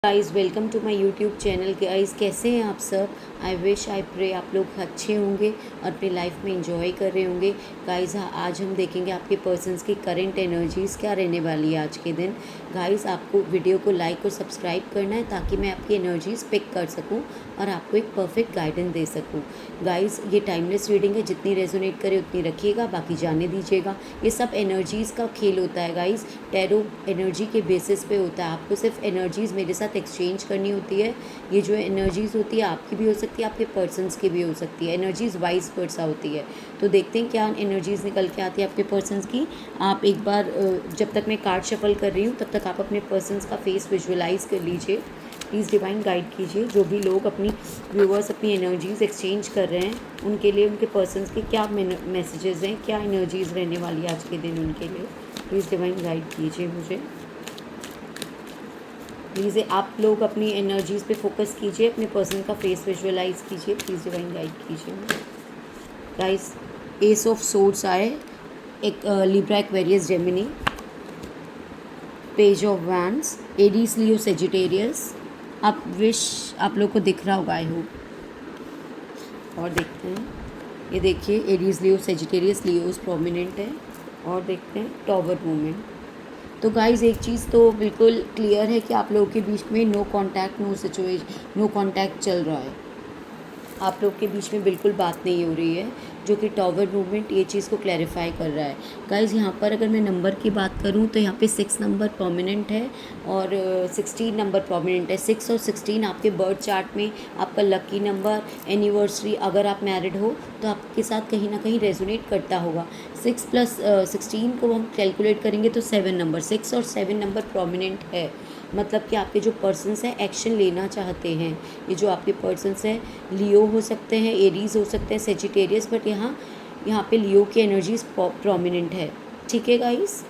Guys welcome to my YouTube channel. Guys कैसे हैं आप सब? आई विश आई प्रे आप लोग अच्छे होंगे और अपनी लाइफ में इंजॉय कर रहे होंगे। गाइज़ आज हम देखेंगे आपके पर्सन्स की करंट एनर्जीज़ क्या रहने वाली है आज के दिन। गाइज़ आपको वीडियो को लाइक और सब्सक्राइब करना है ताकि मैं आपकी एनर्जीज़ पिक कर सकूं और आपको एक परफेक्ट गाइडेंस दे सकूं। गाइज़ ये टाइमलेस रीडिंग है, जितनी रेजोनेट करे उतनी रखिएगा, बाकी जाने दीजिएगा। ये सब एनर्जीज़ का खेल होता है गाइज़, टैरो एनर्जी के बेसिस पे होता है। आपको सिर्फ एनर्जीज़ मेरे साथ एक्सचेंज करनी होती है। ये जो एनर्जीज़ होती है आपकी भी हो सकती है, आपके पर्सन्स की भी हो सकती है। एनर्जीज़ वाइस वर्सा होती है। तो देखते हैं क्या एनर्जीज़ निकल के आती है आपके पर्सन्स की। आप एक बार जब तक मैं कार्ड शफल कर रही हूँ तब तक आप अपने पर्सन्स का फेस विजुअलाइज कर लीजिए। प्लीज़ डिवाइन गाइड कीजिए। जो भी लोग अपनी व्यूअर्स अपनी एनर्जीज़ एक्सचेंज कर रहे हैं उनके लिए उनके पर्सन्स के क्या मैसेजेस हैं, क्या एनर्जीज़ रहने वाली है आज के दिन उनके लिए। प्लीज़ डिवाइन गाइड कीजिए मुझे। प्लीज़ आप लोग अपनी एनर्जीज़ पे फोकस कीजिए, अपने पर्सन का फेस विजुअलाइज कीजिए। प्लीज़ डिवाइन गाइड कीजिए गाइस। एस ऑफ सोर्ड्स आए, एक Libra Aquarius Gemini, page of wands, Aries Leo Sagittarius. आप विश आप लोग को दिख रहा होगा आई होप। और देखते हैं, ये देखिए Aries Leo Sagittarius, Leos prominent है। और देखते हैं टॉवर मूवमेंट। तो गाइज़ एक चीज़ तो बिल्कुल क्लियर है कि आप लोगों के बीच में नो कांटेक्ट, नो कांटेक्ट चल रहा है। आप लोग के बीच में बिल्कुल बात नहीं हो रही है, जो कि टॉवर मूवमेंट ये चीज़ को क्लैरिफाई कर रहा है। गाइज़ यहाँ पर अगर मैं नंबर की बात करूँ तो यहाँ पे 6 नंबर प्रोमिनेंट है और 16 नंबर प्रोमिनेंट है। 6 और 16 आपके बर्थ चार्ट में आपका लकी नंबर, एनिवर्सरी, अगर आप मैरिड हो तो आपके साथ कहीं ना कहीं रेजोनेट करता होगा। 6 + 16 को हम कैलकुलेट करेंगे तो 7 नंबर, 6 और 7 नंबर प्रोमिनेंट है। मतलब कि आपके जो पर्सन्स हैं एक्शन लेना चाहते हैं। ये जो आपके पर्सन्स हैं लियो हो सकते हैं, एरीज हो सकते हैं, सेजिटेरियस, बट यहाँ पे लियो की एनर्जीज प्रोमिनेंट है। ठीक है गाइस,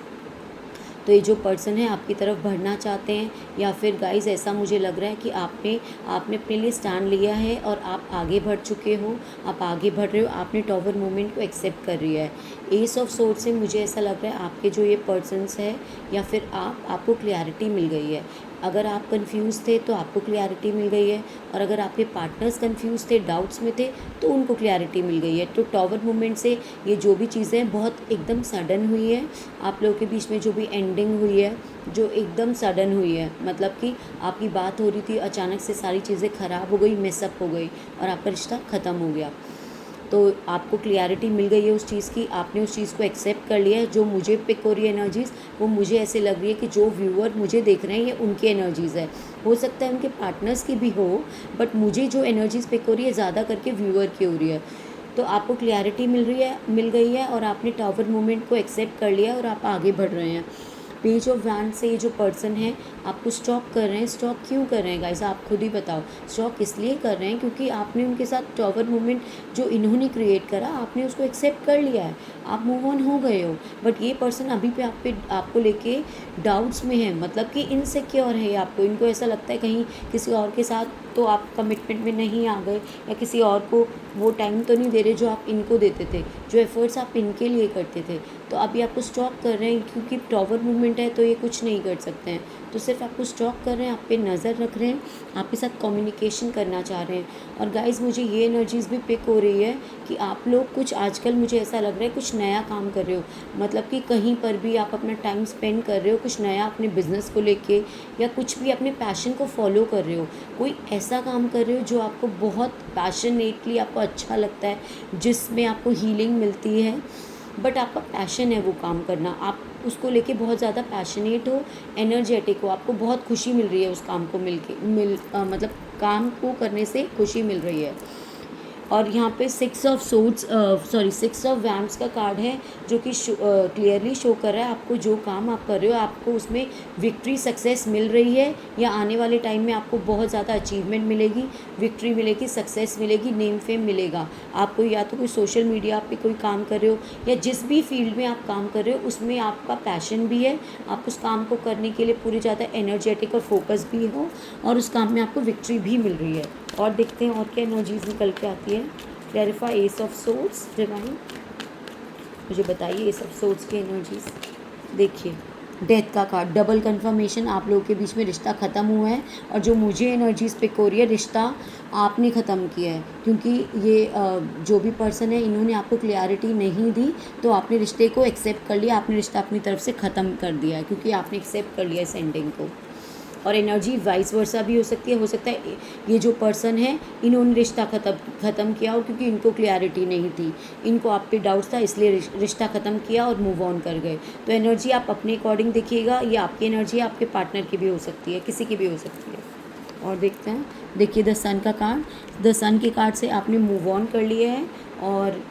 तो ये जो पर्सन है आपकी तरफ बढ़ना चाहते हैं, या फिर गाइस ऐसा मुझे लग रहा है कि आपने अपने लिए स्टैंड लिया है और आप आगे बढ़ चुके हो, आप आगे बढ़ रहे हो, आपने टॉवर मूवमेंट को एक्सेप्ट कर लिया है। एस ऑफ सोर्ड से मुझे ऐसा लग रहा है आपके जो ये पर्सन्स है या फिर आपको क्लैरिटी मिल गई है। अगर आप कंफ्यूज थे तो आपको क्लैरिटी मिल गई है, और अगर आपके पार्टनर्स कंफ्यूज थे, डाउट्स में थे, तो उनको क्लैरिटी मिल गई है। तो टॉवर मूवमेंट से ये जो भी चीज़ें बहुत एकदम सडन हुई है आप लोगों के बीच में, जो भी एंडिंग हुई है जो एकदम सडन हुई है, मतलब कि आपकी बात हो रही थी, अचानक से सारी चीज़ें ख़राब हो गई, मिसअप हो गई और आपका रिश्ता ख़त्म हो गया। तो आपको क्लियरिटी मिल गई है उस चीज़ की, आपने उस चीज़ को एक्सेप्ट कर लिया है। जो मुझे पिक हो रही है एनर्जीज़, वो मुझे ऐसे लग रही है कि जो व्यूअर मुझे देख रहे हैं ये उनकी एनर्जीज़ है। हो सकता है उनके पार्टनर्स की भी हो, बट मुझे जो एनर्जीज़ पिक हो रही है ज़्यादा करके व्यूअर की हो रही है। तो आपको क्लियरिटी मिल गई है और आपने टावर मूवमेंट को एक्सेप्ट कर लिया और आप आगे बढ़ रहे हैं। पेज ऑफ वैंड से ये जो पर्सन है आपको स्टॉक कर रहे हैं। स्टॉक क्यों कर रहे हैं गाइस, आप खुद ही बताओ। स्टॉक इसलिए कर रहे हैं क्योंकि आपने उनके साथ टॉवर मूवमेंट जो इन्होंने क्रिएट करा, आपने उसको एक्सेप्ट कर लिया है, आप मूव ऑन हो गए हो। बट ये पर्सन अभी पे आपको लेके डाउट्स में है, मतलब कि इनसिक्योर है आपको। इनको ऐसा लगता है कहीं किसी और के साथ तो आप कमिटमेंट में नहीं आ गए, या किसी और को वो टाइम तो नहीं दे रहे जो आप इनको देते थे, जो एफर्ट्स आप इनके लिए करते थे। तो अभी आपको स्टॉप कर रहे हैं क्योंकि टॉवर मूवमेंट है तो ये कुछ नहीं कर सकते हैं, तो सिर्फ आपको स्टॉप कर रहे हैं, आप पे नज़र रख रहे हैं, आपके साथ कम्युनिकेशन करना चाह रहे हैं। और गाइज़ मुझे ये एनर्जीज़ भी पिक हो रही है कि आप लोग कुछ आजकल मुझे ऐसा लग रहा है कुछ नया काम कर रहे हो, मतलब कि कहीं पर भी आप अपना टाइम स्पेंड कर रहे हो कुछ नया अपने बिजनेस को लेके, या कुछ भी अपने पैशन को फॉलो कर रहे हो। कोई ऐसा काम कर रहे हो जो आपको बहुत पैशनेटली आपको अच्छा लगता है, जिसमें आपको हीलिंग मिलती है, बट आपका पैशन है वो काम करना, आप उसको लेके बहुत ज़्यादा पैशनेट हो, एनर्जेटिक हो, आपको बहुत खुशी मिल रही है उस काम को मतलब काम को करने से खुशी मिल रही है। और यहाँ पे 6 ऑफ वैंड्स का कार्ड है, जो कि क्लियरली शो कर रहा है आपको जो काम आप कर रहे हो आपको उसमें विक्ट्री, सक्सेस मिल रही है, या आने वाले टाइम में आपको बहुत ज़्यादा अचीवमेंट मिलेगी, विक्ट्री मिलेगी, सक्सेस मिलेगी, नेम फेम मिलेगा आपको। या तो कोई सोशल मीडिया पे कोई काम कर रहे हो, या जिस भी फील्ड में आप काम कर रहे हो उसमें आपका पैशन भी है, आप उस काम को करने के लिए पूरी ज़्यादा एनर्जेटिक और फोकस भी हो, और उस काम में आपको विक्ट्री भी मिल रही है। और देखते हैं और क्या एनर्जीज निकल के आती है। Clarify S of swords, divine मुझे बताइए एस ऑफ सोर्ड्स की एनर्जीज। देखिए डेथ का कार्ड, डबल कंफर्मेशन, आप लोगों के बीच में रिश्ता ख़त्म हुआ है। और जो मुझे एनर्जीज पिक हो रही है, रिश्ता आपने ख़त्म किया है, क्योंकि ये जो भी पर्सन है इन्होंने आपको क्लियरिटी नहीं दी, तो आपने रिश्ते को एक्सेप्ट कर लिया, आपने रिश्ता अपनी तरफ से ख़त्म कर दिया है, क्योंकि आपने एक्सेप्ट कर लिया इस एंडिंग को। और एनर्जी वाइस वर्सा भी हो सकता है ये जो पर्सन है इन्होंने रिश्ता ख़त्म किया हो, क्योंकि इनको क्लियरिटी नहीं थी, इनको आप पे डाउट्स था, इसलिए रिश्ता ख़त्म किया और मूव ऑन कर गए। तो एनर्जी आप अपने अकॉर्डिंग देखिएगा, ये आपकी एनर्जी है, आपके पार्टनर की भी हो सकती है, किसी की भी हो सकती है। और देखते हैं, देखिए द सन का कार्ड, द सन के कार्ड से आपने मूव ऑन कर लिया है और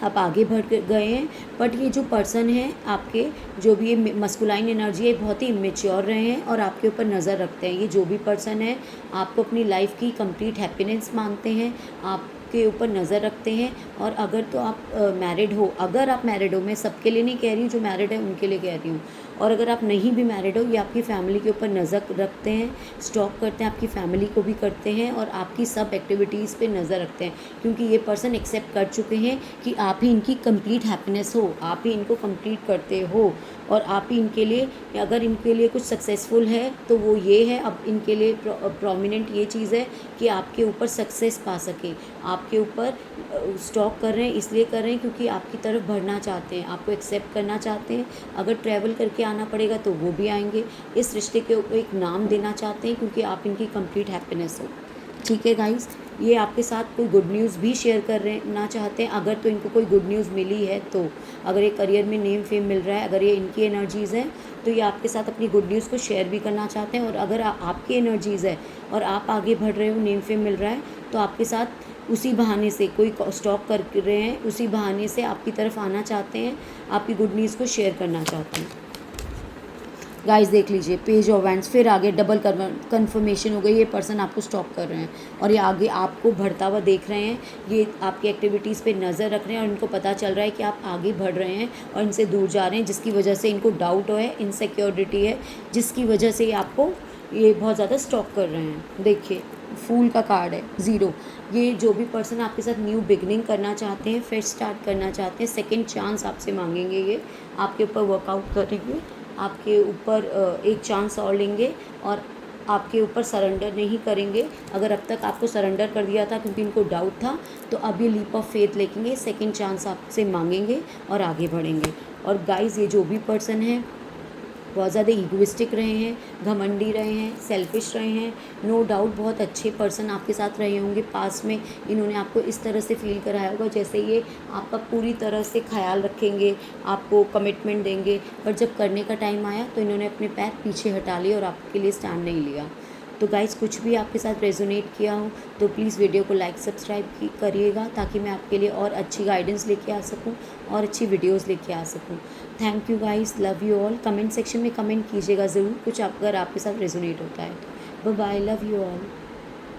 आप आगे बढ़ गए हैं। बट ये जो पर्सन है आपके, जो भी ये मस्कुलाइन एनर्जी है, बहुत ही इमेच्योर रहे हैं और आपके ऊपर नज़र रखते हैं। ये जो भी पर्सन है आपको अपनी लाइफ की कंप्लीट हैप्पीनेस मांगते हैं, आपके ऊपर नज़र रखते हैं। और अगर तो आप मैरिड हो, अगर आप मैरिड हो, मैं सबके लिए नहीं कह रही हूँ, जो मैरिड है उनके लिए कह रही हूँ। और अगर आप नहीं भी मैरिड हो, ये आपकी फैमिली के ऊपर नज़र रखते हैं, स्टॉक करते हैं, आपकी फैमिली को भी करते हैं और आपकी सब एक्टिविटीज़ पे नज़र रखते हैं, क्योंकि ये पर्सन एक्सेप्ट कर चुके हैं कि आप ही इनकी कंप्लीट हैप्पीनेस हो, आप ही इनको कंप्लीट करते हो और आप ही इनके लिए, अगर इनके लिए कुछ सक्सेसफुल है तो वो ये है, अब इनके लिए प्रोमिनेंट ये चीज़ है कि आपके ऊपर सक्सेस पा सके, आपके ऊपर स्टॉक कर रहे हैं, इसलिए कर रहे हैं क्योंकि आपकी तरफ बढ़ना चाहते हैं, आपको एक्सेप्ट करना चाहते हैं। अगर ट्रैवल करके आना पड़ेगा तो वो भी आएंगे, इस रिश्ते के ऊपर एक नाम देना चाहते हैं, क्योंकि आप इनकी कंप्लीट हैप्पीनेस हो। ठीक है गाइस, ये आपके साथ कोई गुड न्यूज़ भी शेयर करना चाहते हैं, अगर तो इनको कोई गुड न्यूज़ मिली है, तो अगर ये करियर में नेम फेम मिल रहा है, अगर ये इनकी एनर्जीज़ हैं तो ये आपके साथ अपनी गुड न्यूज़ को शेयर भी करना चाहते हैं। और अगर आपकी एनर्जीज़ है और आप आगे बढ़ रहे हो, नेम फेम मिल रहा है, तो आपके साथ उसी बहाने से कोई स्टॉक कर रहे हैं, उसी बहाने से आपकी तरफ आना चाहते हैं, आपकी गुड न्यूज़ को शेयर करना चाहते हैं। गाइस देख लीजिए, पेज ऑफ वैंड्स, फिर आगे डबल कन्फर्मेशन हो गई, ये पर्सन आपको स्टॉप कर रहे हैं और ये आगे आपको बढ़ता हुआ देख रहे हैं, ये आपकी एक्टिविटीज़ पे नज़र रख रहे हैं और इनको पता चल रहा है कि आप आगे बढ़ रहे हैं और इनसे दूर जा रहे हैं, जिसकी वजह से इनको डाउट है, इनसिक्योरिटी है, जिसकी वजह से ये आपको ये बहुत ज़्यादा स्टॉक कर रहे हैं। देखिए फूल का कार्ड है, ज़ीरो, ये जो भी पर्सन आपके साथ न्यू बिगनिंग करना चाहते हैं, फ्रेश स्टार्ट करना चाहते हैं, सेकेंड चांस आपसे मांगेंगे, ये आपके ऊपर वर्कआउट करेंगे, आपके ऊपर एक चांस और लेंगे और आपके ऊपर सरेंडर नहीं करेंगे। अगर अब तक आपको सरेंडर कर दिया था क्योंकि इनको डाउट था, तो अब ये लीप ऑफ फेथ लेंगे, सेकंड चांस आपसे मांगेंगे और आगे बढ़ेंगे। और गाइस ये जो भी पर्सन है बहुत ज़्यादा ईगोइस्टिक रहे हैं, घमंडी रहे हैं, सेल्फिश रहे हैं, नो डाउट बहुत अच्छे पर्सन आपके साथ रहे होंगे पास में, इन्होंने आपको इस तरह से फील कराया होगा जैसे ये आपका पूरी तरह से ख्याल रखेंगे, आपको कमिटमेंट देंगे, पर जब करने का टाइम आया तो इन्होंने अपने पैर पीछे हटा लिए और आपके लिए स्टैंड नहीं लिया। तो गाइस कुछ भी आपके साथ रेजोनेट किया हो तो प्लीज़ वीडियो को लाइक सब्सक्राइब करिएगा, ताकि मैं आपके लिए और अच्छी गाइडेंस लेके आ सकूं और अच्छी वीडियोस लेके आ सकूं। Thank you guys, love you all. Comment section में कमेंट कीजिएगा ज़रूर कुछ अगर आपके साथ रेजोनेट होता है। Bye bye, love you all.